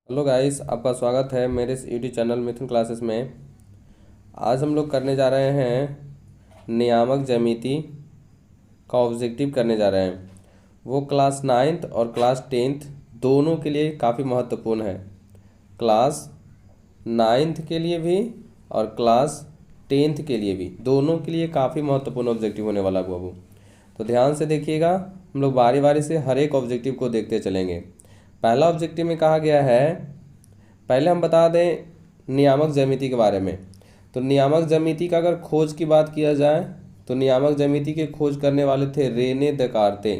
Hello guys, आपका स्वागत है मेरे इस यूट्यूब चैनल मिथुन क्लासेस में। आज हम लोग करने जा रहे हैं नियामक ज्यामिति का ऑब्जेक्टिव करने जा रहे हैं। वो क्लास 9th और क्लास 10th दोनों के लिए काफ़ी महत्वपूर्ण है। क्लास 9th के लिए भी और क्लास 10th के लिए भी, दोनों के लिए काफ़ी महत्वपूर्ण ऑब्जेक्टिव होने वाला है बाबू। तो ध्यान से देखिएगा, हम लोग बारी बारी से हर एक ऑब्जेक्टिव को देखते चलेंगे। पहला ऑब्जेक्टिव में कहा गया है, पहले हम बता दें नियामक ज्यामिति के बारे में। तो नियामक ज्यामिति का अगर खोज की बात किया जाए तो नियामक ज्यामिति के खोज करने वाले थे रेने देकार्ते।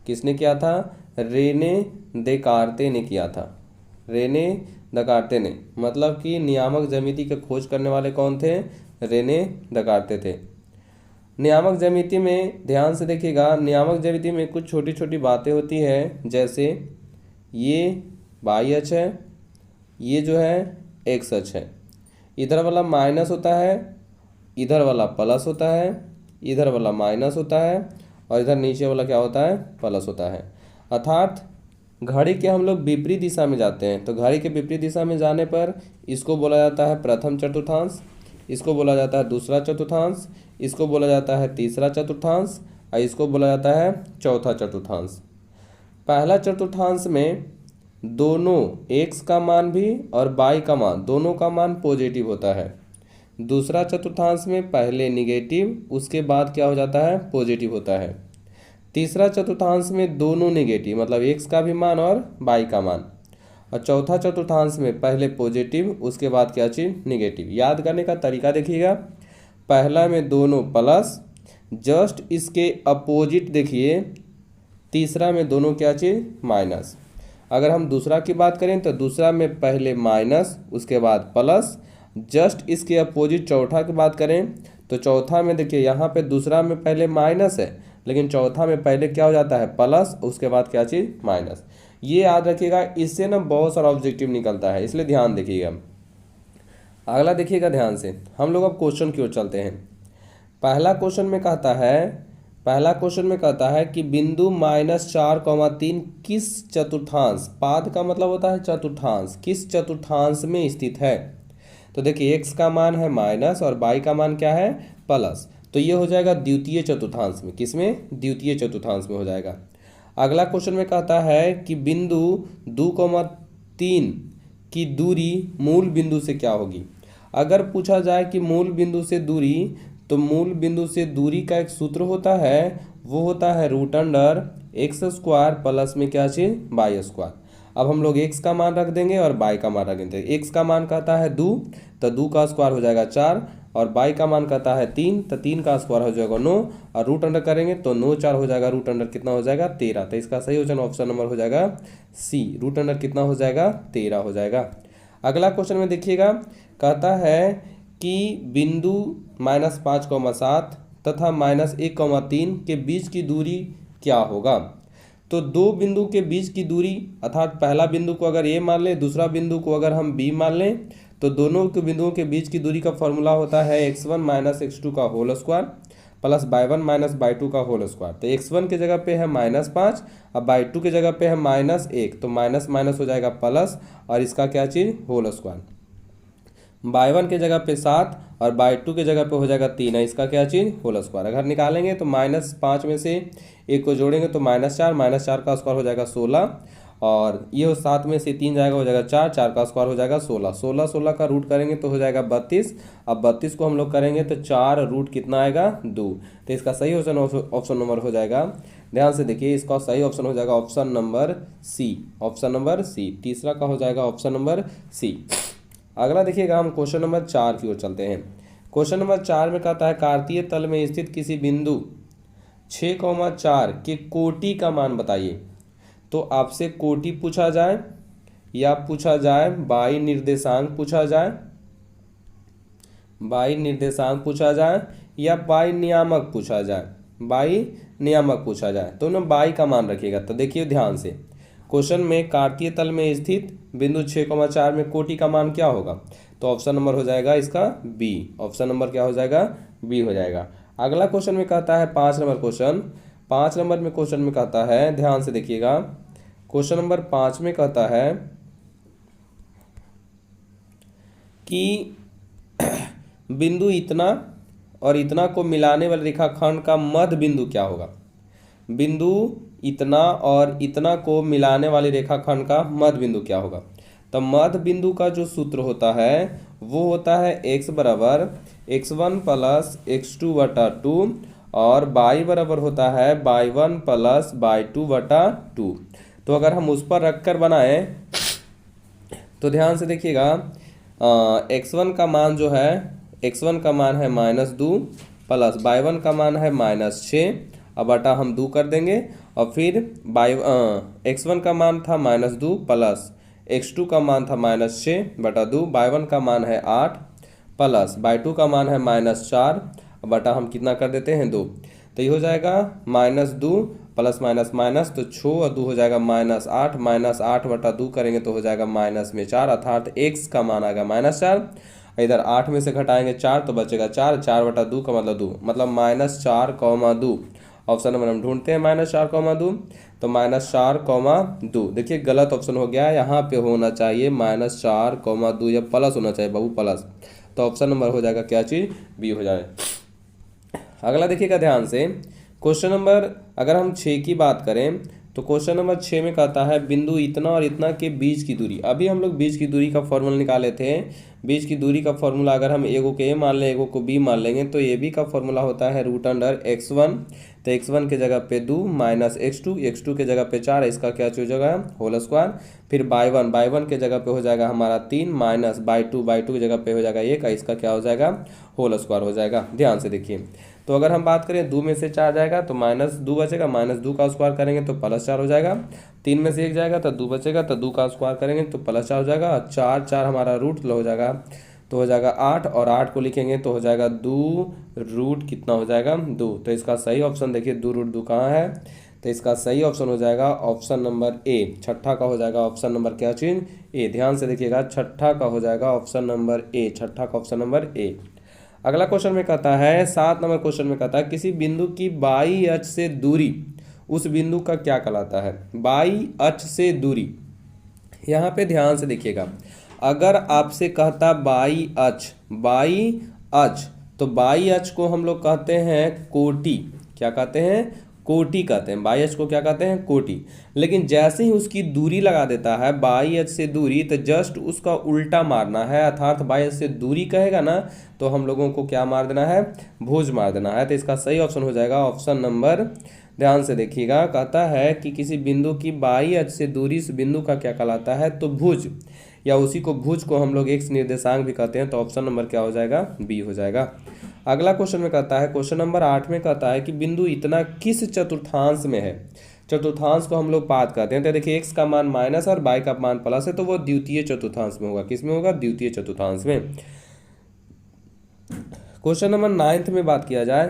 किसने किया था? रेने देकार्ते ने किया था। रेने देकार्ते ने, मतलब कि नियामक ज्यामिति के खोज करने वाले कौन थे? रेने देकार्ते थे। नियामक ज्यामिति में ध्यान से देखिएगा, नियामक ज्यामिति में कुछ छोटी छोटी बातें होती है, जैसे ये बाई अक्ष है, ये जो है एक्स अक्ष है, इधर वाला माइनस होता है, इधर वाला प्लस होता है, इधर वाला माइनस होता है, और इधर नीचे वाला क्या होता है? प्लस होता है। अर्थात घड़ी के हम लोग विपरीत दिशा में जाते हैं, तो घड़ी के विपरीत दिशा में जाने पर इसको बोला जाता है प्रथम चतुर्थांश, इसको बोला जाता है दूसरा चतुर्थांश, इसको बोला जाता है तीसरा चतुर्थांश, और इसको बोला जाता है चौथा चतुर्थांश। पहला चतुर्थांश में दोनों x का मान भी और y का मान, दोनों का मान पॉजिटिव होता है। दूसरा चतुर्थांश में पहले निगेटिव, उसके बाद क्या हो जाता है? पॉजिटिव होता है। तीसरा चतुर्थांश में दोनों नेगेटिव, मतलब x का भी मान और y का मान। और चौथा चतुर्थांश में पहले पॉजिटिव, उसके बाद क्या चीज? निगेटिव। याद करने का तरीका देखिएगा, पहला में दोनों प्लस, जस्ट इसके अपोजिट देखिए तीसरा में दोनों क्या चीज? माइनस। अगर हम दूसरा की बात करें तो दूसरा में पहले माइनस, उसके बाद प्लस, जस्ट इसके अपोजिट चौथा की बात करें तो चौथा में देखिए यहाँ पे दूसरा में पहले माइनस है, लेकिन चौथा में पहले क्या हो जाता है? प्लस, उसके बाद क्या चीज़? माइनस। ये याद रखिएगा, इससे ना बहुत सारा ऑब्जेक्टिव निकलता है, इसलिए ध्यान देखिएगा। अगला देखिएगा ध्यान से, हम लोग अब क्वेश्चन की ओर चलते हैं। पहला क्वेश्चन में कहता है कि बिंदु -4,3 किस चतुर्थांश, पाद का मतलब होता है चतुर्थांश, किस चतुर्थांश में स्थित है? तो देखिए x का मान है माइनस और y का मान क्या है? प्लस। तो ये हो जाएगा द्वितीय चतुर्थांश में। किसमें? द्वितीय चतुर्थांश में हो जाएगा। अगला क्वेश्चन में कहता है कि बिंदु 2,3 की दूरी मूल बिंदु से क्या होगी? अगर पूछा जाए कि मूल बिंदु से दूरी, तो मूल बिंदु से दूरी का एक सूत्र होता है, वो होता है √x² प्लस में क्या चीज? y²। अब हम लोग x का मान रख देंगे और y का मान रख देंगे। x का मान कहता है 2, तो 2 का स्क्वायर हो जाएगा 4, और y का मान कहता है 3, तो 3 का स्क्वायर हो जाएगा 9, और रूट अंडर करेंगे तो 9 4 हो जाएगा, रूट अंडर कितना हो जाएगा? 13। तो इसका सही ऑप्शन नंबर हो जाएगा सी, रूट अंडर कितना हो जाएगा? 13 हो जाएगा। अगला क्वेश्चन में देखिएगा, कहता है कि बिंदु -5,7 तथा -1,3 के बीच की दूरी क्या होगा? तो दो बिंदु के बीच की दूरी, अर्थात पहला बिंदु को अगर ए मान लें, दूसरा बिंदु को अगर हम बी मान लें, तो दोनों के बिंदुओं के बीच की दूरी का फॉर्मूला होता है x1 - x2 का whole square plus y1 - y2 का होल स्क्वायर। तो x1 के जगह पे है -5 और y2 के जगह पे है -1, तो माइनस माइनस हो जाएगा प्लस, और इसका क्या चीज़? Whole square. y1 के जगह पे 7 और y2 के जगह पे हो जाएगा 3 है, इसका क्या चीज़? Whole square. अगर निकालेंगे तो -5 में से एक को जोड़ेंगे तो -4 का स्क्वायर हो जाएगा 16, और ये 7 में से 3 जाएगा, हो जाएगा 4, 4 का स्क्वायर हो जाएगा 16, 16 का रूट करेंगे तो हो जाएगा 32। अब 32 को हम लोग करेंगे तो 4 रूट कितना आएगा? 2। तो इसका सही ऑप्शन नंबर हो जाएगा, ध्यान से देखिए, इसका सही ऑप्शन हो जाएगा option number C. Option number C, तीसरा का हो जाएगा ऑप्शन नंबर सी। अगला देखिएगा, हम क्वेश्चन नंबर 4 की ओर चलते हैं। क्वेश्चन नंबर 4 में कहता है कार्तीय तल में स्थित किसी बिंदु 6,4 के कोटि का मान बताइए। तो आपसे कोटि पूछा जाए या पूछा जाए बाई निर्देशांक पूछा जाए, बाई निर्देशांक पूछा जाए या बाई नियामक पूछा जाए, बाई नियामक पूछा जाए, तो ना बाई का मान रखिएगा। तो देखिए ध्यान से, क्वेश्चन में कार्तीय तल में स्थित बिंदु 6,4 में कोटि का मान क्या होगा? तो ऑप्शन नंबर हो जाएगा इसका बी। ऑप्शन नंबर क्या हो जाएगा? बी हो जाएगा। अगला क्वेश्चन में कहता है 5 नंबर क्वेश्चन। 5 नंबर में क्वेश्चन में कहता है, ध्यान से देखिएगा, क्वेश्चन नंबर 5 में कहता है कि बिंदु इतना और इतना को मिलाने वाले रेखाखंड का मध्य बिंदु क्या होगा। बिंदु इतना और इतना को मिलाने वाली रेखाखंड का मध्य बिंदु क्या होगा। तो मध्य बिंदु का जो सूत्र होता है वो होता है x बराबर x1 प्लस x2 बटा 2 और y बराबर होता है y1 प्लस y2 बटा 2। तो अगर हम उस पर रख कर बनाएं तो ध्यान से देखिएगा, x1 का मान जो है, x1 का मान है -2 प्लस y1 का मान है -6, अब बटा हम 2 कर देंगे और फिर x1 का मान था -2 प्लस x2 का मान था -6 बटा 2, y1 का मान है 8 प्लस y2 का मान है -4, बटा हम कितना कर देते हैं 2। तो ये हो जाएगा -2 प्लस माइनस माइनस, तो 6 और 2 हो जाएगा -8, -8 बटा 2 करेंगे तो हो जाएगा -4, अर्थात x का मान आएगा -4। इधर 8 में से घटाएंगे 4 तो बचेगा 4, 4 बटा 2 का मतलब 2, मतलब -4,2। ऑप्शन नंबर हम ढूंढते हैं -4,2, तो -4,2। देखिए गलत ऑप्शन हो गया, यहाँ पे होना चाहिए -4,2 या प्लस होना चाहिए बाबू, प्लस। तो ऑप्शन नंबर हो जाएगा क्या चीज़, बी हो जाए। अगला देखिएगा ध्यान से, क्वेश्चन नंबर अगर हम 6 की बात करें तो क्वेश्चन नंबर 6 में कहता है बिंदु इतना और इतना के बीच की दूरी। अभी हम लोग बीच की दूरी का फॉर्मूला निकाले थे। बीच की दूरी का फॉर्मूला अगर हम एगो को ए मान लें, एगो को बी मान लेंगे, तो ए बी का फॉर्मूला होता है √x1। तो x1 के जगह पे 2 माइनस x2 के जगह पे 4, इसका क्या हो जाएगा होल स्क्वायर। फिर y1 के जगह पे हो जाएगा हमारा 3 माइनस y2 की जगह पे हो जाएगा 1, इसका क्या हो जाएगा होल स्क्वायर हो जाएगा। ध्यान से देखिए, तो अगर हम बात करें 2 में से 4 जाएगा तो -2 बचेगा, -2 का स्क्वायर करेंगे तो +4 हो जाएगा। 3 में से 1 जाएगा तो 2 बचेगा, तो 2 का स्क्वायर करेंगे तो +4 हो जाएगा। 4 हमारा रूट हो जाएगा तो हो जाएगा 8, और 8 को लिखेंगे तो हो जाएगा 2 रूट कितना हो जाएगा 2। तो इसका सही ऑप्शन देखिए 2 रूट 2 कहाँ है, तो इसका सही ऑप्शन हो जाएगा ऑप्शन नंबर ए। छठा का हो जाएगा ऑप्शन नंबर क्या चीज़, ए। ध्यान से देखिएगा, छठा का हो जाएगा ऑप्शन नंबर ए, छठा का ऑप्शन नंबर ए। अगला क्वेश्चन में कहता है 7 नंबर क्वेश्चन में कहता है किसी बिंदु की बाई अक्ष से दूरी उस बिंदु का क्या कहलाता है। बाई अक्ष से दूरी, यहाँ पे ध्यान से देखिएगा, अगर आपसे कहता बाई अक्ष, तो बाई अक्ष को हम लोग कहते हैं कोटि। क्या कहते हैं, कोटि कहते हैं। बाई अक्ष को क्या कहते हैं, कोटि। लेकिन जैसे ही उसकी दूरी लगा देता है बाई अक्ष से दूरी, तो जस्ट उसका उल्टा मारना है, अर्थात बाई अक्ष से दूरी कहेगा ना तो हम लोगों को क्या मार देना है, भुज मार देना है। तो इसका सही ऑप्शन हो जाएगा ऑप्शन नंबर, ध्यान से देखिएगा, कहता है कि किसी बिंदु की बाई अक्ष से दूरी इस बिंदु का क्या कहलाता है, तो भुज, या उसी को भुज को हम लोग एक्स निर्देशांक भी कहते हैं। तो ऑप्शन नंबर क्या हो जाएगा, बी हो जाएगा। अगला क्वेश्चन में कहता है, क्वेश्चन नंबर 8 में कहता है कि बिंदु इतना किस चतुर्थांश में है। चतुर्थांश को हम लोग पाद कहते हैं। तो देखिए एक्स का मान माइनस और बाई का मान प्लस है, तो वो द्वितीय चतुर्थांश में होगा। किस में होगा, द्वितीय चतुर्थांश में। क्वेश्चन नंबर 9 में बात किया जाए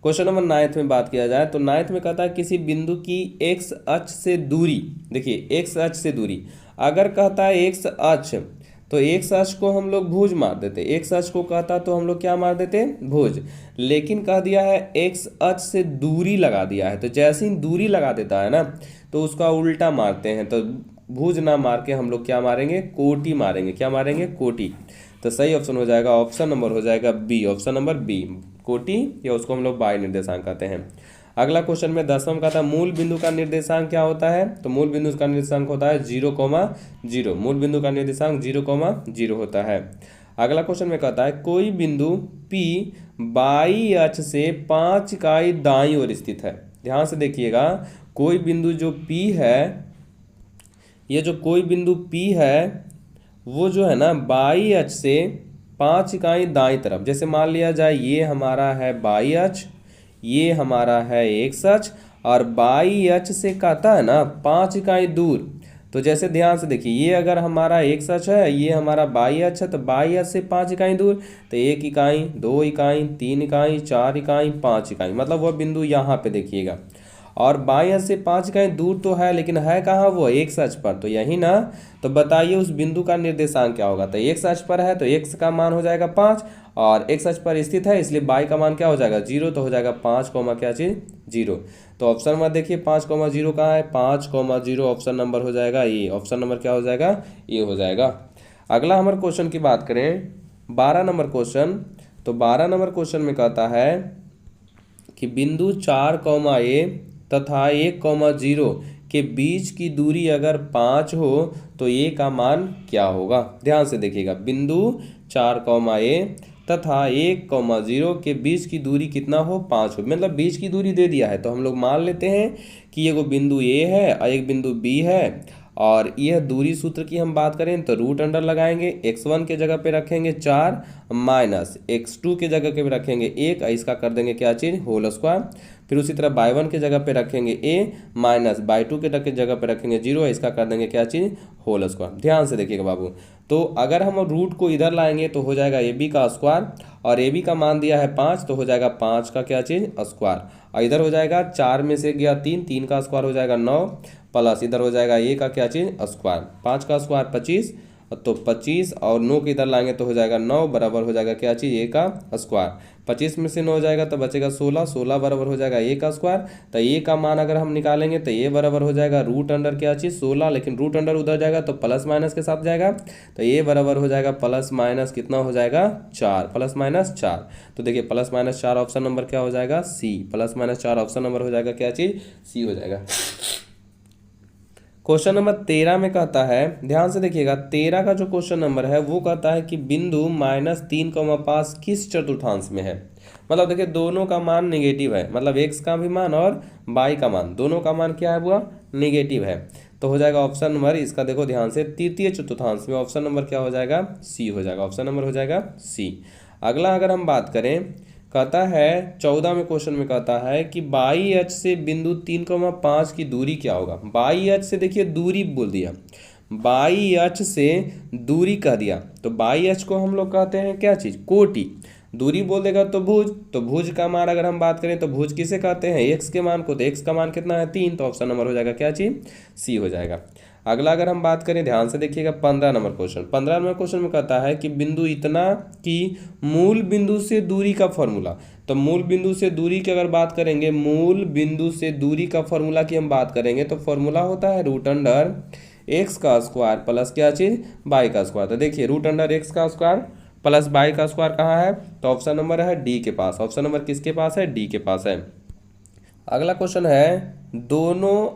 क्वेश्चन नंबर 9 में बात किया जाए तो 9 में कहता है किसी बिंदु की एक्स अक्ष से दूरी, देखिए एक्स अक्ष से दूरी, अगर कहता है एक्स अक्ष तो एक्स अक्ष को हम लोग भुज मार देते, एक्स अक्ष को कहता तो हम लोग क्या मार देते, भुज। लेकिन कह दिया है एक्स अक्ष से दूरी लगा दिया है, तो जैसे ही दूरी लगा देता है ना तो उसका उल्टा मारते हैं। तो भुज ना मार के हम लोग क्या मारेंगे, कोटि मारेंगे। क्या मारेंगे, कोटि। तो सही ऑप्शन हो जाएगा ऑप्शन नंबर हो जाएगा बी, ऑप्शन नंबर बी, कोटि, या उसको हम लोग बाई निर्देशांक कहते हैं। अगला क्वेश्चन में 10वां का था मूल बिंदु का निर्देशांक क्या होता है। तो मूल बिंदु का निर्देशांक होता है 0,0। मूल बिंदु का निर्देशांक 0,0 होता है। अगला क्वेश्चन में कहता है कोई बिंदु P बाई अक्ष से 5 इकाई दाईं ओर स्थित है। ध्यान से देखिएगा, कोई बिंदु जो P है, ये जो कोई बिंदु P है वो जो है ना बाई अक्ष से 5 इकाई दाईं तरफ, जैसे मान लिया जाए ये हमारा है बाई अक्ष, ये हमारा है एक्स अक्ष, और बाई अक्ष से कहता है ना 5 इकाई दूर। तो जैसे ध्यान से देखिए, ये अगर हमारा एक्स अक्ष है, ये हमारा बाई अक्ष है, तो बाई अक्ष से 5 इकाई दूर, तो 1 इकाई, 2 इकाई, 3 इकाई, 4 इकाई, 5 इकाई, मतलब वह बिंदु यहाँ पे देखिएगा। और बाई अक्ष से 5 इकाई दूर तो है, लेकिन है कहाँ, वो एक्स अक्ष पर, तो यही ना। तो बताइए उस बिंदु का निर्देशांक क्या होगा। तो एक्स अक्ष पर है तो एक्स का मान हो जाएगा 5, और एक्स अक्ष पर स्थित है इसलिए बाई का मान क्या हो जाएगा 0, तो हो जाएगा 5, क्या चीज़ 0। तो ऑप्शन नंबर देखिए 5,0 कहाँ है, 5,0 ऑप्शन नंबर हो जाएगा ए, ऑप्शन नंबर क्या हो जाएगा, ए हो जाएगा। अगला हमारे क्वेश्चन की बात करें 12 नंबर क्वेश्चन, तो 12 नंबर क्वेश्चन में कहता है कि बिंदु 4, A तथा 1, 0 के बीच की दूरी अगर 5 हो तो A का मान क्या होगा। ध्यान से देखिएगा, बिंदु 4, A तथा 1, 0 के बीच की दूरी कितना हो, 5 हो। मतलब बीच की दूरी दे दिया है तो हम लोग मान लेते हैं कि एगो बिंदु A है और एक बिंदु B है, और यह दूरी सूत्र की हम बात करें तो रूट अंडर लगाएंगे, x1 के जगह पे रखेंगे 4 माइनस x2 के जगह पे रखेंगे 1, इसका कर देंगे क्या चीज़, होल स्क्वायर। फिर उसी तरह y1 के जगह पे रखेंगे a माइनस y2 के जगह पे रखेंगे 0, इसका कर देंगे क्या चीज़, होल स्क्वायर। ध्यान से देखिएगा बाबू, तो अगर हम रूट को इधर लाएंगे तो हो जाएगा ab का स्क्वायर, और ab का मान दिया है 5 तो हो जाएगा 5 का क्या चीज़, स्क्वायर। और इधर हो जाएगा 4 में से गया 3, 3 का स्क्वायर हो जाएगा 9, प्लस इधर हो जाएगा a का क्या चीज़, स्क्वायर। 5 का स्क्वायर 25, तो 25 और 9 के इधर लाएंगे तो हो जाएगा 9 बराबर हो जाएगा क्या चीज़, a का स्क्वायर। 25 में से 9 हो जाएगा तो बचेगा 16, 16 बराबर हो जाएगा a का स्क्वायर। तो a का मान अगर हम निकालेंगे तो a बराबर हो जाएगा रूट अंडर क्या चीज़, 16, लेकिन रूट अंडर उधर जाएगा तो प्लस माइनस के साथ जाएगा, तो a बराबर हो जाएगा प्लस माइनस कितना हो जाएगा, 4, प्लस माइनस 4। तो देखिए प्लस माइनस 4 ऑप्शन नंबर क्या हो जाएगा, सी। प्लस माइनस 4 ऑप्शन नंबर हो जाएगा क्या चीज़, सी हो जाएगा। क्वेश्चन नंबर 13 में कहता है, ध्यान से देखिएगा, 13 का जो क्वेश्चन नंबर है वो कहता है कि बिंदु -3, 5 किस चतुर्थांश में है। मतलब देखिए दोनों का मान नेगेटिव है, मतलब x का भी मान और y का मान, दोनों का मान क्या है, वो नेगेटिव है। तो हो जाएगा ऑप्शन नंबर इसका, देखो ध्यान से, तृतीय चतुर्थांश में ऑप्शन नंबर क्या हो जाएगा, सी हो जाएगा। ऑप्शन नंबर हो जाएगा सी। अगला अगर हम बात करें, कहता है 14 में क्वेश्चन में कहता है कि बाई अक्ष से बिंदु 3, 5 की दूरी क्या होगा। बाई अक्ष से देखिए दूरी बोल दिया, बाई अक्ष से दूरी कह दिया, तो बाई अक्ष को हम लोग कहते हैं क्या चीज़, कोटि। दूरी बोल देगा तो भुज, तो भुज का मान अगर हम बात करें तो भुज किसे कहते हैं, एक्स के मान को, तो एक्स का मान कितना है 3, तो ऑप्शन नंबर हो जाएगा क्या चीज़, सी हो जाएगा। अगला अगर हम बात करें, ध्यान से देखिएगा 15 नंबर क्वेश्चन। 15 नंबर क्वेश्चन में कहता है कि बिंदु इतना की मूल बिंदु से दूरी का फॉर्मूला। तो मूल बिंदु से दूरी की अगर बात करेंगे, मूल बिंदु से दूरी का फॉर्मूला की हम बात करेंगे तो फॉर्मूला होता है रूट अंडर एक्स का स्क्वायर प्लस क्या चीज़, बाई का स्क्वायर। तो देखिए रूट अंडर एक्स का स्क्वायर प्लस बाई का स्क्वायर कहाँ है, तो ऑप्शन नंबर है डी के पास। ऑप्शन नंबर किसके पास है, डी के पास है। अगला क्वेश्चन है, दोनों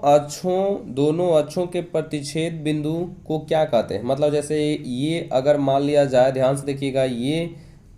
अक्षों के प्रतिच्छेद बिंदु को क्या कहते हैं। मतलब जैसे ये अगर मान लिया जाए, ध्यान से देखिएगा, ये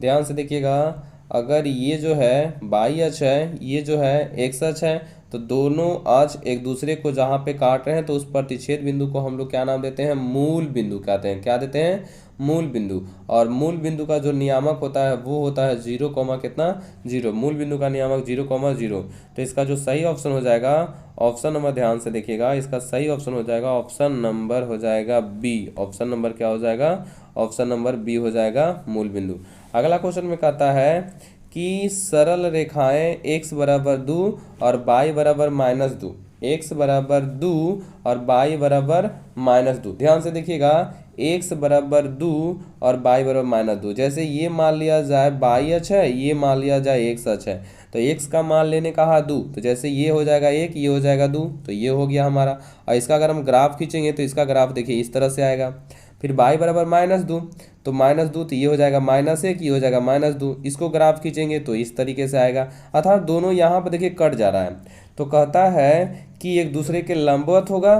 ध्यान से देखिएगा, अगर ये जो है बाई अक्ष है, ये जो है एक्स अक्ष है, तो दोनों अक्ष एक दूसरे को जहाँ पे काट रहे हैं तो उस प्रतिच्छेद बिंदु को हम लोग क्या नाम देते हैं, मूल बिंदु कहते हैं। क्या देते हैं, मूल बिंदु। और मूल बिंदु का जो नियामक होता है वो होता है 0, कितना 0। मूल बिंदु का नियामक 0, 0। तो इसका जो सही ऑप्शन हो जाएगा, ऑप्शन नंबर ध्यान से देखिएगा, इसका सही ऑप्शन हो जाएगा, ऑप्शन नंबर हो जाएगा बी। ऑप्शन नंबर क्या हो जाएगा, ऑप्शन नंबर बी हो जाएगा मूल बिंदु। अगला क्वेश्चन में कहता है कि सरल रेखाएं x बराबर 2 और y बराबर -2, x बराबर 2 और y बराबर -2। ध्यान से देखिएगा, x बराबर 2 और y बराबर -2। जैसे ये मान लिया जाए y अक्ष है, ये मान लिया जाए x अक्ष है, तो x का मान लेने कहा 2, तो जैसे ये हो जाएगा 1, ये हो जाएगा 2, तो ये हो गया हमारा। और इसका अगर हम ग्राफ खींचेंगे तो इसका ग्राफ देखिए इस तरह से आएगा। फिर y बराबर -2, तो -2, तो ये हो जाएगा -1, ये हो जाएगा -2। इसको ग्राफ खींचेंगे तो इस तरीके से आएगा, अर्थात दोनों यहाँ पर देखिए कट जा रहा है। तो कहता है कि एक दूसरे के लंबवत होगा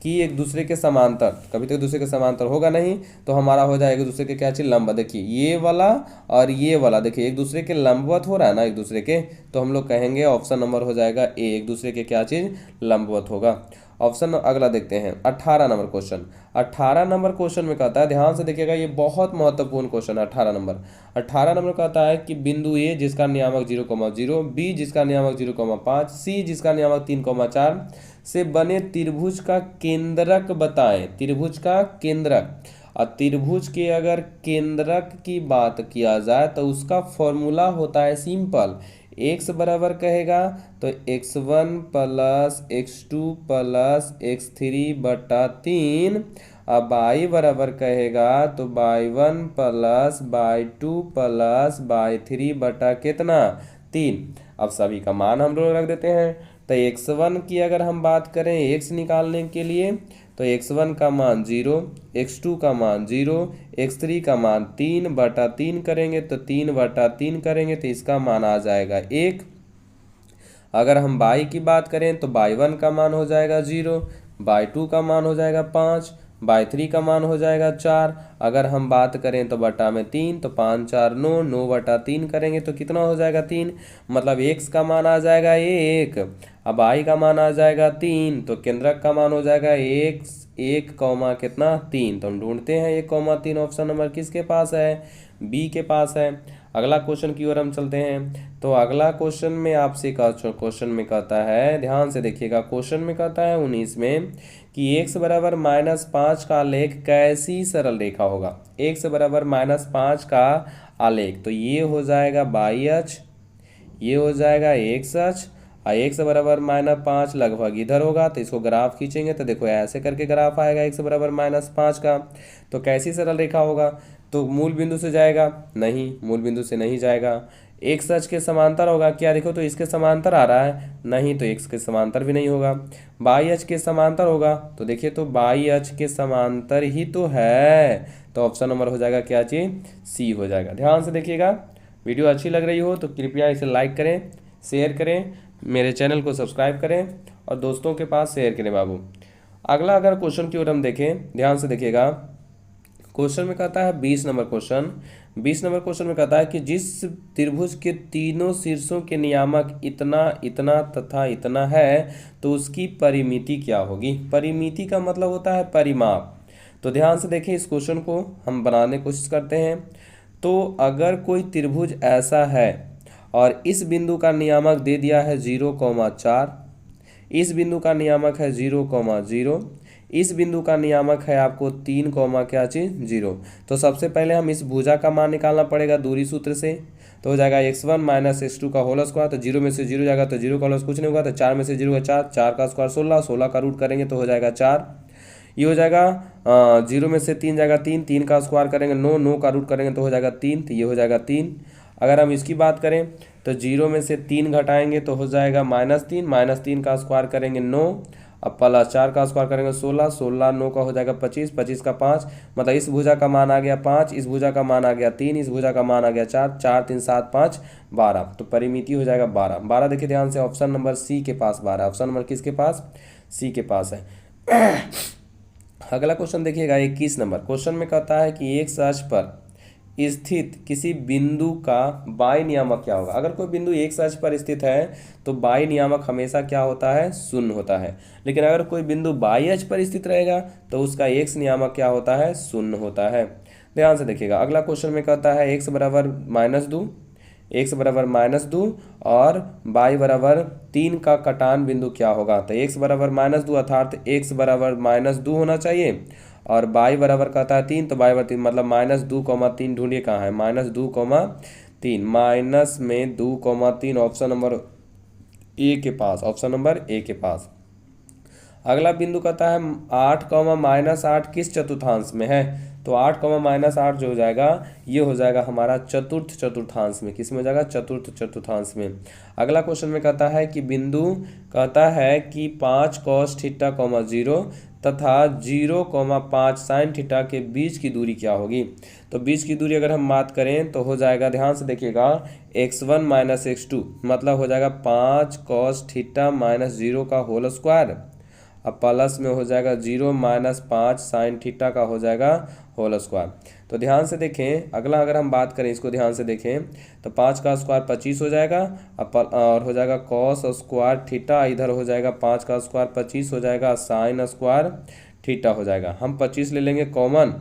कि एक दूसरे के समांतर, कभी तो एक दूसरे के समांतर होगा नहीं, तो हमारा हो जाएगा एक दूसरे के क्या चीज़, लंबवत। देखिए ये वाला और ये वाला देखिए एक दूसरे के लंबवत हो रहा है ना एक दूसरे के, तो हम लोग कहेंगे ऑप्शन नंबर हो जाएगा ए, एक दूसरे के क्या चीज़, लंबवत होगा। ऑप्शन अगला देखते हैं 18 नंबर क्वेश्चन। 18 नंबर क्वेश्चन में कहता है, ध्यान से देखिएगा, ये बहुत महत्वपूर्ण क्वेश्चन है। 18 नंबर कहता है कि बिंदु ए जिसका नियामक 0, बी जिसका नियामक 0, सी जिसका नियामक 3, 4 से बने त्रिभुज का केंद्रक बताएं। त्रिभुज का केंद्रक, और त्रिभुज के अगर केंद्रक की बात किया जाए तो उसका फॉर्मूला होता है सिंपल, x बराबर कहेगा तो x1 plus x2 plus x3 बटा 3, अब y बराबर कहेगा तो y1 plus y2 plus y3 बटा कितना 3। अब सभी का मान हम लोग रख देते हैं। तो x1 की अगर हम बात करें x निकालने के लिए, तो x1 का मान 0, x2 का मान 0, x3 का मान 3/3 करेंगे तो 3/3 करेंगे तो इसका मान आ जाएगा 1। अगर हम y की बात करें तो y1 का मान हो जाएगा 0, y2 का मान हो जाएगा 5, y3 का मान हो जाएगा 4। अगर हम बात करें तो बटा में 3, तो 5 4 9, 9/3 करेंगे तो कितना हो जाएगा 3, मतलब x का मान आ जाएगा 1। अब y का मान आ जाएगा 3, तो केंद्रक का मान हो जाएगा x 1 कौमा कितना 3। तो हम ढूंढते हैं 1,3 ऑप्शन नंबर किसके पास है, बी के पास है। अगला क्वेश्चन की ओर हम चलते हैं। तो अगला क्वेश्चन में आपसे क्वेश्चन में कहता है, ध्यान से देखिएगा, क्वेश्चन में कहता है 19 में कि x बराबर -5 का आलेख कैसी सरल रेखा होगा। x बराबर -5 का आलेख, तो ये हो जाएगा बाई अक्ष, ये हो जाएगा x अक्ष, और x बराबर -5 लगभग इधर होगा, तो इसको ग्राफ खींचेंगे तो देखो ऐसे करके ग्राफ आएगा x बराबर -5 का। तो कैसी सरल रेखा होगा, तो मूल बिंदु से जाएगा, नहीं मूल बिंदु से नहीं जाएगा। x अक्ष के समांतर होगा क्या, देखो तो इसके समांतर आ रहा है, नहीं तो x के समांतर भी नहीं होगा। बाई अक्ष के समांतर होगा, तो देखिए तो बाई अक्ष के समांतर ही तो है, तो ऑप्शन नंबर हो जाएगा क्या चीज, सी हो जाएगा। ध्यान से देखिएगा, वीडियो अच्छी लग रही हो तो कृपया इसे लाइक करें, शेयर करें, मेरे चैनल को सब्सक्राइब करें और दोस्तों के पास शेयर करें बाबू। अगला अगर क्वेश्चन की ओर हम देखें, ध्यान से देखिएगा, क्वेश्चन में कहता है 20 नंबर क्वेश्चन में कहता है कि जिस त्रिभुज के तीनों शीर्षों के नियामक इतना इतना तथा इतना है तो उसकी परिमिति क्या होगी। परिमिति का मतलब होता है परिमाप। तो ध्यान से देखें, इस क्वेश्चन को हम बनाने की कोशिश करते हैं। तो अगर कोई त्रिभुज ऐसा है और इस बिंदु का नियामक दे दिया है 0,4, इस बिंदु का नियामक है 0,0, इस बिंदु का नियामक है आपको 3, क्या चीज 0। तो सबसे पहले हम इस भुजा का मान निकालना पड़ेगा दूरी सूत्र से, तो हो जाएगा x1 - x2 का होल स्क्वायर, तो 0 में से 0 जाएगा तो 0 का होल कुछ नहीं होगा, तो 4 में से 0 का 4, 4 का स्क्वायर 16, 16 का रूट करेंगे तो हो जाएगा 4। ये हो जाएगा 0 में से 3 जाएगा 3, 3 का स्क्वायर करेंगे 9, 9 का रूट करेंगे तो हो जाएगा 3, तो ये हो जाएगा 3। अगर हम इसकी बात करें तो 0 में से 3 घटाएंगे तो हो जाएगा -3, -3 का स्क्वायर करेंगे 9, अब प्लस 4 का स्क्वायर करेंगे 16, 16 9 का हो जाएगा 25, 25 का 5, मतलब इस भुजा का मान आ गया 5, इस भुजा का मान आ गया 3, इस भुजा का मान आ गया 4, 4 3 7 5 12, तो परिमिति हो जाएगा 12। 12 देखिए ध्यान से, ऑप्शन नंबर सी के पास 12, ऑप्शन नंबर किसके पास, सी के पास है। अगला क्वेश्चन देखिएगा 21 नंबर क्वेश्चन में कहता है कि एक अक्ष पर स्थित किसी बिंदु का बाई नियामक क्या होगा। अगर कोई बिंदु एक अक्ष पर स्थित है तो बाई नियामक हमेशा क्या होता है, शून्य होता है। लेकिन अगर कोई बिंदु बाई अक्ष पर स्थित रहेगा तो उसका एक्स नियामक क्या होता है, शून्य होता है। ध्यान से देखिएगा, अगला क्वेश्चन में कहता है x बराबर -2, x बराबर -2 और y बराबर 3 का कटान बिंदु क्या होगा। तो x बराबर -2 अर्थात x बराबर -2 होना चाहिए, और y बराबर कहता है 3, तो y बराबर 3 मतलब -2,3 ढूंढिए कहाँ है, -2,3, माइनस में 2,3 ऑप्शन नंबर ए के पास, ऑप्शन नंबर ए के पास। अगला बिंदु कहता है 8, -8 किस चतुर्थांश में है। तो 8, -8 जो हो जाएगा ये हो जाएगा हमारा चतुर्थांश में, किस में हो जाएगा, चतुर्थांश में। अगला क्वेश्चन में कहता है कि बिंदु कहता है कि 5 cos थीटा, 0 तथा 0,5 sin थीटा के बीच की दूरी क्या होगी। तो बीच की दूरी अगर हम बात करें तो हो जाएगा, ध्यान से देखिएगा, x1 - x2 मतलब हो जाएगा 5 cos थीटा -0 का होल स्क्वायर, अब प्लस में हो जाएगा 0 - 5 sin थीटा का हो जाएगा होल स्क्वायर। तो ध्यान से देखें, अगला अगर हम बात करें इसको ध्यान से देखें तो 5 का स्क्वायर 25 हो जाएगा, और हो जाएगा cos स्क्वायर थीटा, इधर हो जाएगा 5 का स्क्वायर 25 हो जाएगा sin स्क्वायर थीटा हो जाएगा। हम 25 ले लेंगे कॉमन,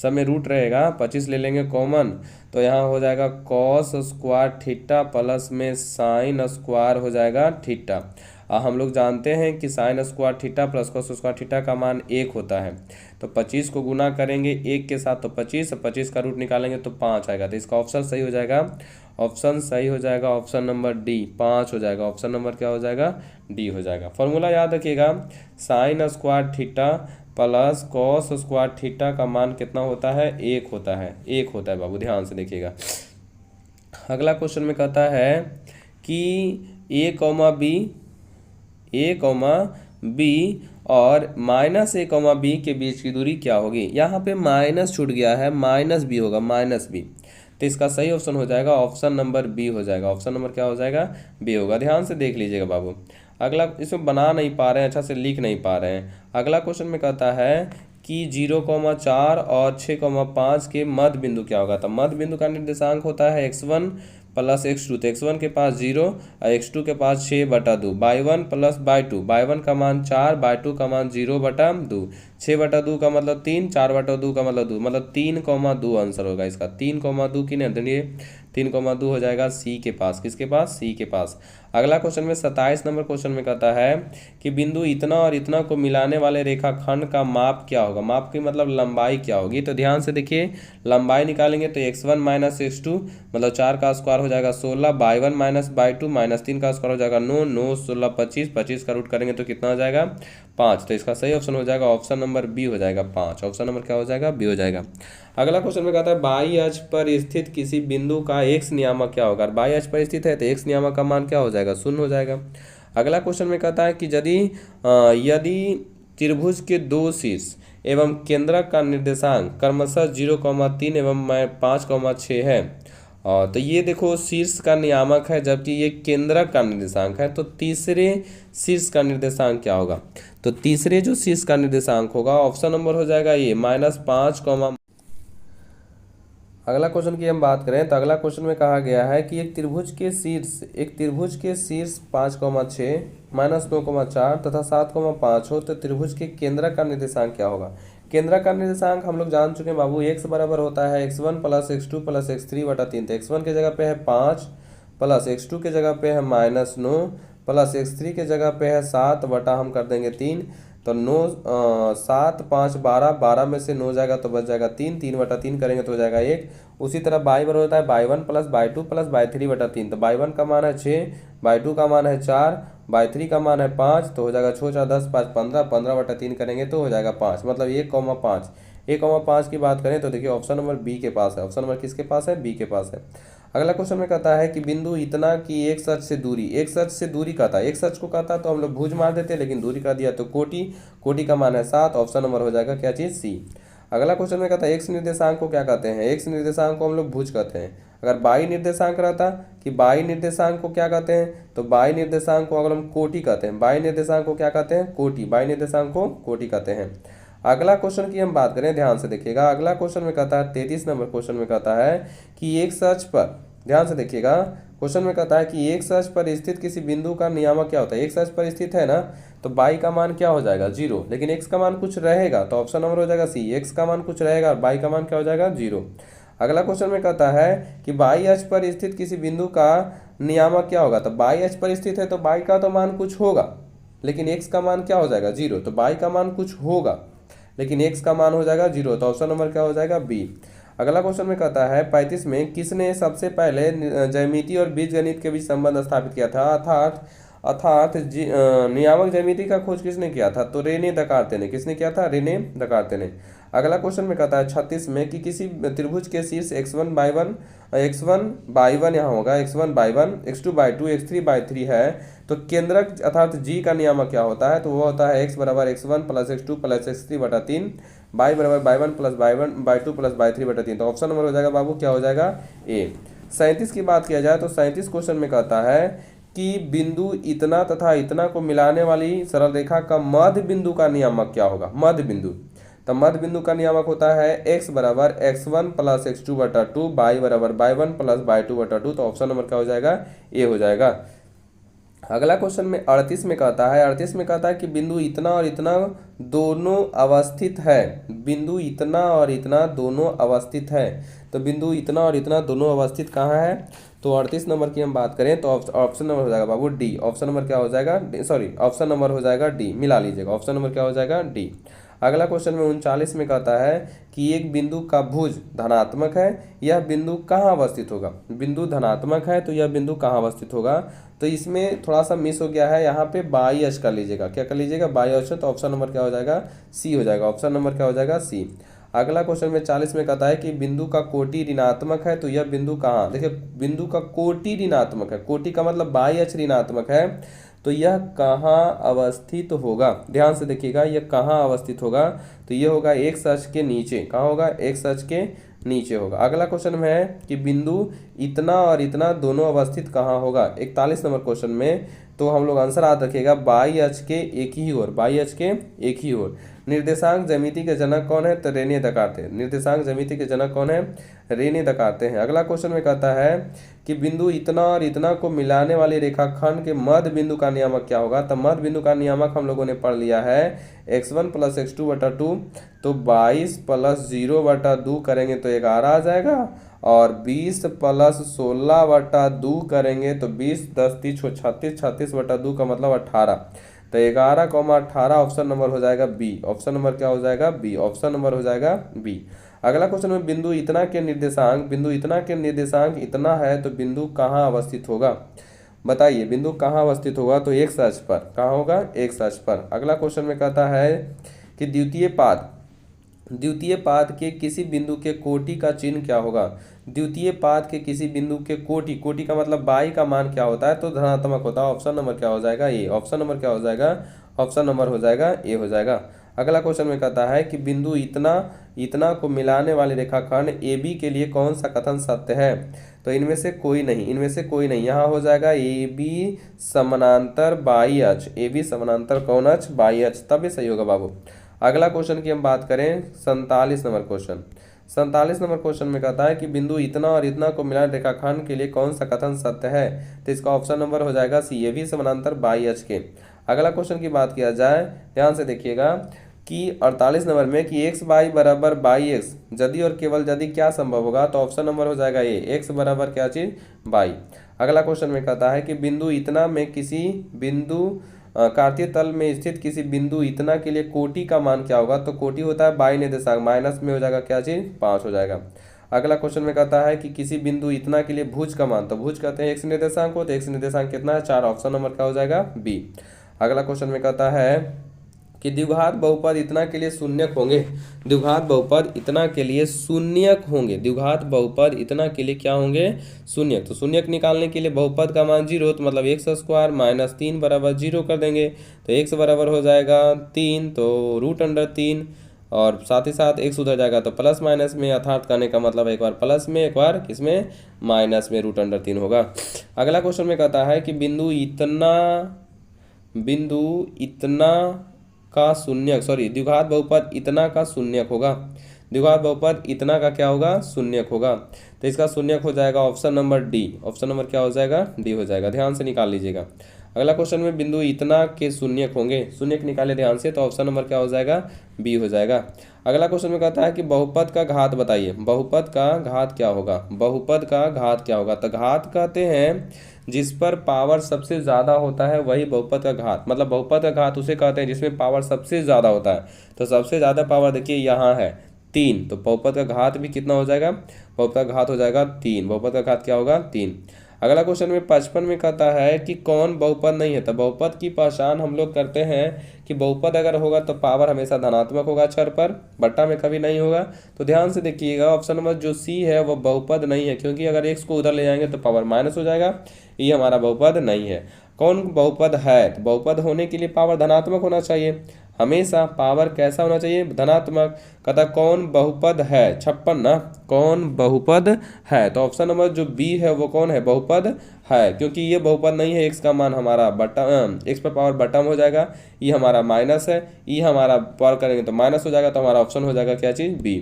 सब में रूट रहेगा, 25 ले लेंगे कॉमन, तो यहाँ हो जाएगा cos स्क्वायर थीटा प्लस में sin स्क्वायर हो जाएगा थीटा। हम लोग जानते हैं कि sin square theta plus cos square theta का मान 1 होता है। तो 25 को गुना करेंगे 1 के साथ तो 25, 25 का रूट निकालेंगे तो 5 आएगा, तो इसका ऑप्शन सही हो जाएगा, ऑप्शन सही हो जाएगा, ऑप्शन नंबर डी 5 हो जाएगा, ऑप्शन नंबर क्या हो जाएगा, डी हो जाएगा। फॉर्मूला याद रखिएगा, sin square theta plus cos square theta का मान कितना होता है, 1 होता है, 1 होता है बाबू, ध्यान से देखिएगा। अगला क्वेश्चन में कहता है कि a, b बी और माइनस ए कॉमा बी के बीच की दूरी क्या होगी। यहाँ पे माइनस छूट गया है, माइनस बी होगा, माइनस बी। तो इसका सही ऑप्शन हो जाएगा ऑप्शन नंबर बी हो जाएगा। ऑप्शन नंबर क्या हो जाएगा, बी होगा। ध्यान से देख लीजिएगा बाबू। अगला, इसमें बना नहीं पा रहे हैं, अच्छा से लिख नहीं पा रहे हैं। अगला क्वेश्चन में कहता है कि 0,4 और 6,5 के मध्य बिंदु क्या होगा। तो मध्य बिंदु का निर्देशांक होता है x1 प्लस x2। तो x1 के पास 0 और x2 के पास 6/2। y1 प्लस y2, y1 का मान 4, y2 का मान 0/2। 6/2 का मतलब 3, 4/2 का मतलब 2, मतलब 3,2 आंसर होगा इसका। 3,2 की नहीं, 3,2 हो जाएगा सी के पास। किसके पास, सी के पास। अगला क्वेश्चन में 27 नंबर क्वेश्चन में कहता है कि बिंदु इतना और इतना को मिलाने वाले रेखाखंड का माप क्या होगा। माप की मतलब लंबाई क्या होगी। तो ध्यान से देखिए, लंबाई निकालेंगे तो x1 माइनस x2 मतलब 4 का स्क्वायर हो जाएगा 16, y1 माइनस y2 माइनस 3 का स्क्वायर हो जाएगा 9, 9 16 25, 25 का रूट करेंगे तो कितना हो जाएगा 5। तो इसका सही ऑप्शन हो जाएगा ऑप्शन नंबर बी हो जाएगा 5। ऑप्शन नंबर क्या हो जाएगा, बी हो जाएगा। अगला क्वेश्चन में कहता है बाई अक्ष पर स्थित किसी बिंदु का x नियामक क्या होगा। बाई अक्ष पर स्थित है तो x नियामक का मान क्या हो जाएगा, 0 हो जाएगा। अगला क्वेश्चन में कहता है कि यदि त्रिभुज के दो शीर्ष एवं केंद्रक का निर्देशांक क्रमशः 0,3 एवं 5,6 है, तो ये देखो शीर्ष का नियामक है जबकि ये केंद्रक का निर्देशांक है। तो तीसरे शीर्ष का निर्देशांक क्या होगा। तो तीसरे जो शीर्ष का निर्देशांक होगा ऑप्शन नंबर हो जाएगा ये -5। अगला क्वेश्चन की हम बात करें तो अगला क्वेश्चन में कहा गया है कि एक त्रिभुज के शीर्ष 5,6 -2,4 तथा 7,5 हो तो त्रिभुज के केंद्रक का निर्देशांक क्या होगा। केंद्रक का निर्देशांक हम लोग जान चुके हैं बाबू, x बराबर होता है x1 plus x2 plus x3/3। तो x1 के जगह पे है 5 प्लस x2 के जगह पे है -9 प्लस x3 के जगह पे है 7 बटा हम कर देंगे 3। तो 9 7 5 12, 12 में से 9 जाएगा तो बच जाएगा 3, 3/3 करेंगे तो हो जाएगा 1। उसी तरह बाई बराबर होता है y1 plus y2 plus y3/3। तो y1 का मान है 6, y2 का मान है 4, y3 का मान है 5। तो हो जाएगा 6 4 10 5 15, 15/3 करेंगे तो हो जाएगा 5, मतलब 1,5। 1,5 की बात करें तो देखिए ऑप्शन नंबर बी के पास है। ऑप्शन नंबर किसके पास है, बी के पास है। अगला क्वेश्चन में कहता है कि बिंदु इतना की एक सच से दूरी, एक सच से दूरी कहता है, एक सच को कहता तो हम लोग भुज मार देते लेकिन दूरी का दिया तो कोटि, कोटि का मान है 7। ऑप्शन नंबर हो जाएगा क्या चीज़, सी। अगला क्वेश्चन में कहता है एक्स निर्देशांक को क्या कहते हैं। एक्स निर्देशांक को हम लोग भुज कहते हैं। अगर बाई निर्देशांक रहता कि बाई निर्देशांक को क्या कहते हैं, तो बाई निर्देशांक को अगर हम कोटि कहते हैं। बाई निर्देशांक को क्या कहते हैं, कोटि। बाई निर्देशांक को कोटि कहते हैं। अगला क्वेश्चन की हम बात करें, ध्यान से देखिएगा। अगला क्वेश्चन में कहता है 33 नंबर क्वेश्चन में कहता है कि एक सच पर, ध्यान से देखिएगा, क्वेश्चन में कहता है कि एक सच पर स्थित किसी बिंदु का नियामक क्या होता है। एक सच पर स्थित है ना, तो बाई का मान क्या हो जाएगा, 0, लेकिन एक्स का मान कुछ रहेगा तो ऑप्शन नंबर हो जाएगा सी। एक्स का मान कुछ रहेगा और बाई का मान क्या हो जाएगा, 0। अगला क्वेश्चन में कहता है कि बाई अक्ष पर स्थित किसी बिंदु का नियामक क्या होगा। तो बाई अक्ष पर स्थित है तो बाई का तो मान कुछ होगा लेकिन एक्स का मान क्या हो जाएगा, 0। तो बाई का मान कुछ होगा लेकिन एक्स का मान हो जाएगा 0। तो ऑप्शन नंबर क्या हो जाएगा, बी। अगला क्वेश्चन में कहता है 35 में किसने सबसे पहले ज्यामिति और बीजगणित के बीच संबंध स्थापित किया था, अर्थात नियामक ज्यामिति का खोज किसने किया था। तो रेने दकार्ते ने। किसने किया था, रेने दकार्ते ने। अगला क्वेश्चन में कहता है 36 में कि किसी त्रिभुज के शीर्ष x1 by 1 यहाँ होगा, x1 by 1, x2 by 2, x3 by 3 है, तो केंद्रक अर्थात जी का नियामक क्या होता है। तो वो होता है x बराबर x1 plus x2 plus x3/3, by बराबर by 1 plus by 2 plus by 3/3। तो ऑप्शन नंबर हो जाएगा बाबू क्या हो जाएगा, ए। 37 की बात किया जाए तो 37 क्वेश्चन में कहता है कि बिंदु इतना तथा इतना को मिलाने वाली सरल रेखा का मध्य बिंदु का नियामक क्या होगा। मध्य बिंदु, तो मध्य बिंदु का नियामक होता है x बराबर x1 प्लस x2/2, बाई बराबर y1 प्लस y2/2। तो ऑप्शन नंबर क्या हो जाएगा, ए हो जाएगा। अगला क्वेश्चन में 38 में कहता है, 38 में कहता है कि बिंदु इतना और इतना दोनों अवस्थित है। बिंदु इतना और इतना दोनों अवस्थित है। तो बिंदु इतना और इतना दोनों अवस्थित कहाँ है। तो 38 नंबर की हम बात करें तो ऑप्शन नंबर हो जाएगा बाबू डी। ऑप्शन नंबर क्या हो जाएगा, सॉरी ऑप्शन नंबर हो जाएगा डी, मिला लीजिएगा। ऑप्शन नंबर क्या हो जाएगा, डी। अगला क्वेश्चन में 39 में कहता है कि एक बिंदु का भुज धनात्मक है, यह बिंदु कहाँ अवस्थित होगा। बिंदु धनात्मक है तो यह बिंदु कहाँ अवस्थित होगा। तो इसमें थोड़ा सा मिस हो गया है, यहाँ पे बाई अक्ष कर लीजिएगा। क्या कर लीजिएगा, बाई अक्ष। तो ऑप्शन नंबर क्या हो जाएगा, सी हो जाएगा। ऑप्शन नंबर क्या हो जाएगा, सी। अगला क्वेश्चन में 40 में कहता है कि बिंदु का कोटि ऋणात्मक है तो यह बिंदु कहाँ। देखिए बिंदु का कोटि ऋणात्मक है, कोटि का मतलब बाई अक्ष ऋणात्मक है तो यह कहाँ अवस्थित होगा, ध्यान से देखिएगा, यह कहाँ अवस्थित होगा, तो ये होगा एक्स अक्ष के नीचे। कहाँ होगा, एक्स अक्ष के नीचे होगा। अगला क्वेश्चन में है कि बिंदु इतना और इतना दोनों अवस्थित कहाँ होगा, 41 नंबर क्वेश्चन में। तो हम लोग आंसर याद रखिएगा, बाई अक्ष के एक ही ओर, बाई अक्ष के एक ही ओर। निर्देशांक ज्यामिति के जनक कौन है, तो रेने दकार्ते। निर्देशांक ज्यामिति के जनक कौन है, रेने दकार्ते हैं। अगला क्वेश्चन में कहता है कि बिंदु इतना और इतना को मिलाने वाले रेखाखंड के मध्य बिंदु का नियामक क्या होगा। तो मध्य बिंदु का नियामक हम लोगों ने पढ़ लिया है x1 + x2 बटा 2, तो 22 + 0 बटा 2 करेंगे तो 11 आ जाएगा, और 20 + 16 बटा 2 करेंगे तो 20 10 30 36, 36 बटा 2 का मतलब 18। तो 11,18 ऑप्शन नंबर हो जाएगा बी। ऑप्शन नंबर क्या हो जाएगा, बी। ऑप्शन नंबर हो जाएगा बी। अगला क्वेश्चन में बिंदु इतना के निर्देशांक, बिंदु इतना के निर्देशांक इतना है तो बिंदु कहाँ अवस्थित होगा, बताइए बिंदु कहाँ अवस्थित होगा। तो एक्स अक्ष पर। कहाँ होगा, एक्स अक्ष पर। अगला क्वेश्चन में कहता है कि द्वितीय पाद, द्वितीय पाद के किसी बिंदु के कोटि का चिन्ह क्या होगा। द्वितीय पाद के किसी बिंदु के कोटि, कोटि का मतलब बाई का मान क्या होता है, तो धनात्मक होता है। ऑप्शन नंबर क्या हो जाएगा, ए। ऑप्शन नंबर क्या हो जाएगा, ऑप्शन नंबर हो जाएगा ए हो जाएगा। अगला क्वेश्चन में कहता है कि बिंदु इतना इतना को मिलाने वाले रेखाखंड ए बी के लिए कौन सा कथन सत्य है। तो इनमें से कोई नहीं, इनमें से कोई नहीं। यहाँ हो जाएगा ए बी समानांतर बाई अक्ष, ए बी समानांतर कौन अक्ष, बाई अक्ष, तब ये सही होगा बाबू। अगला क्वेश्चन की हम बात करें 47 नंबर क्वेश्चन। 47 नंबर क्वेश्चन में कहता है कि बिंदु इतना और इतना को मिलाने रेखाखंड के लिए कौन सा कथन सत्य है। तो इसका ऑप्शन नंबर हो जाएगा सी, ए बी समानांतर बाई अक्ष के। अगला क्वेश्चन की बात किया जाए, ध्यान से देखिएगा कि 48 नंबर में कि x बाई बराबर बाई एक्स, यदि और केवल यदि क्या संभव होगा। तो ऑप्शन नंबर हो जाएगा ए, x बराबर क्या चीज, बाई। अगला क्वेश्चन में कहता है कि बिंदु इतना में किसी बिंदु कार्तीय तल में स्थित किसी बिंदु इतना के लिए कोटि का मान क्या होगा। तो कोटि होता है बाई निर्देशांक, माइनस में हो जाएगा क्या चीज, 5 हो जाएगा। अगला क्वेश्चन में कहता है कि किसी बिंदु इतना के लिए भुज का मान, तो भुज कहते हैं x निर्देशांक को, तो x निर्देशांक कितना है, 4। ऑप्शन नंबर क्या हो जाएगा, बी। अगला क्वेश्चन में कहता है कि द्विघात बहुपद इतना के लिए शून्यक होंगे। द्विघात बहुपद इतना के लिए शून्यक होंगे। द्विघात बहुपद इतना के लिए क्या होंगे, शून्यक। तो शून्यक निकालने के लिए बहुपद का मान 0, तो मतलब x² - 3 बराबर 0 कर देंगे। तो x बराबर हो जाएगा 3, तो √3, और साथ ही साथ x उधर जाएगा तो प्लस माइनस में, अर्थात करने का मतलब एक बार प्लस में एक बार किसमें, माइनस में, √3 होगा। अगला क्वेश्चन में कहता है कि बिंदु इतना का शून्यक, सॉरी द्विघात बहुपद इतना का शून्यक होगा। द्विघात बहुपद इतना का क्या होगा, शून्यक होगा। तो इसका शून्यक हो जाएगा option number D. Option number क्या हो जाएगा, डी हो जाएगा। ध्यान से निकाल लीजिएगा। अगला क्वेश्चन में बिंदु इतना के शून्यक होंगे, शून्यक निकाले ध्यान से, तो ऑप्शन नंबर क्या हो जाएगा, बी हो जाएगा। अगला क्वेश्चन में कहता है कि बहुपद का घात बताइए। बहुपद का घात क्या होगा, बहुपद का घात क्या होगा। तो घात कहते हैं जिस पर पावर सबसे ज़्यादा होता है वही बहुपद का घात, मतलब बहुपद का घात उसे कहते हैं जिसमें पावर सबसे ज़्यादा होता है। तो सबसे ज़्यादा पावर देखिए यहाँ है 3, तो बहुपद का घात भी कितना हो जाएगा, बहुपद का घात हो जाएगा 3। बहुपद का घात क्या होगा, 3। अगला क्वेश्चन में 55 में कहता है कि कौन बहुपद नहीं है। तो बहुपद की पहचान हम लोग करते हैं कि बहुपद अगर होगा तो पावर हमेशा धनात्मक होगा चर पर, बट्टा में कभी नहीं होगा। तो ध्यान से देखिएगा ऑप्शन नंबर जो सी है वो बहुपद नहीं है, क्योंकि अगर x को उधर ले जाएंगे तो पावर माइनस हो जाएगा, ये हमारा बहुपद नहीं है। कौन बहुपद है, तो बहुपद होने के लिए पावर धनात्मक होना चाहिए, हमेशा पावर कैसा होना चाहिए, धनात्मक। कहता कौन बहुपद है, 56 ना, कौन बहुपद है। तो ऑप्शन नंबर जो बी है वो कौन है, बहुपद है, क्योंकि ये बहुपद नहीं है। x का मान हमारा बटम, x पर पावर बटम हो जाएगा, ये हमारा माइनस है, ये हमारा पावर करेंगे तो माइनस हो जाएगा, तो हमारा ऑप्शन हो जाएगा क्या चीज़, बी।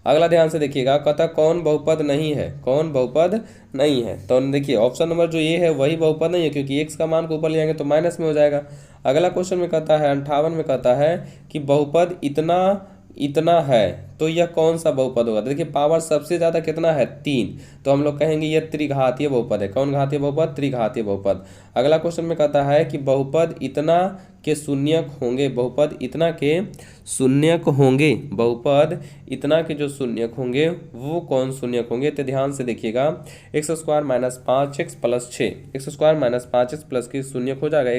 अगला ध्यान से देखिएगा, कहता कौन बहुपद नहीं है, कौन बहुपद नहीं है। तो देखिए ऑप्शन नंबर जो ये है वही बहुपद नहीं है, क्योंकि x का मान को ऊपर ले जाएंगे तो माइनस में हो जाएगा। अगला क्वेश्चन में कहता है 58 में कहता है कि बहुपद इतना है, तो यह कौन सा बहुपद होगा। देखिए पावर सबसे ज़्यादा कितना है, 3, तो हम लोग कहेंगे यह त्रिघातीय बहुपद है। कौन घातीय बहुपद, त्रिघातीय बहुपद। अगला क्वेश्चन में कहता है कि बहुपद इतना के शून्यक होंगे, बहुपद इतना के शून्यक होंगे, बहुपद इतना के जो शून्यक होंगे वो कौन शून्यक होंगे। तो ध्यान से देखिएगा, x² - 5x + 6, x² - 5x + के शून्यक हो जाएगा,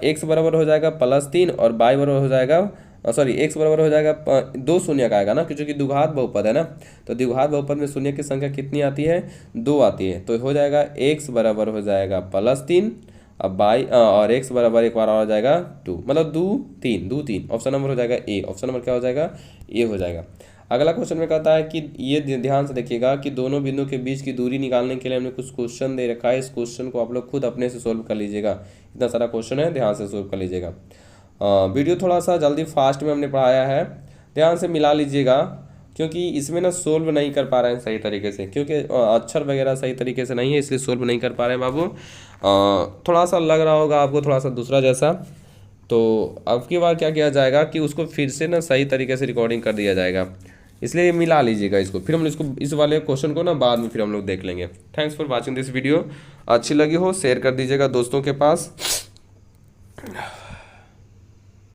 x बराबर हो जाएगा +3 और y बराबर हो जाएगा, सॉरी x बराबर हो जाएगा 2 शून्यक आएगा ना, क्योंकि द्विघात बहुपद है ना। तो द्विघात बहुपद में शून्य की संख्या कितनी आती है, 2 आती है। तो हो जाएगा x बराबर हो जाएगा +3 अब बाई और x बराबर एक बार और आ जाएगा 2, मतलब दो तीन ऑप्शन नंबर हो जाएगा ए। ऑप्शन नंबर क्या हो जाएगा, ए हो जाएगा। अगला क्वेश्चन में कहता है कि ये ध्यान से देखिएगा कि दोनों बिंदु के बीच की दूरी निकालने के लिए हमने कुछ क्वेश्चन दे रखा है। इस क्वेश्चन को आप लोग खुद अपने से सोल्व कर लीजिएगा। इतना सारा क्वेश्चन है, ध्यान से सोल्व कर लीजिएगा। वीडियो थोड़ा सा जल्दी फास्ट में हमने पढ़ाया है, ध्यान से मिला लीजिएगा, क्योंकि इसमें ना सोल्व नहीं कर पा रहे हैं सही तरीके से, क्योंकि अक्षर वगैरह सही तरीके से नहीं है, इसलिए सोल्व नहीं कर पा रहे हैं बाबू। थोड़ा सा लग रहा होगा आपको थोड़ा सा दूसरा जैसा, तो अब की बार क्या किया जाएगा कि उसको फिर से ना सही तरीके से रिकॉर्डिंग कर दिया जाएगा, इसलिए मिला लीजिएगा इसको। फिर हम इसको इस वाले क्वेश्चन को ना बाद में फिर हम लोग देख लेंगे। Thanks for watching this video. अच्छी लगी हो शेयर कर दीजिएगा दोस्तों के पास।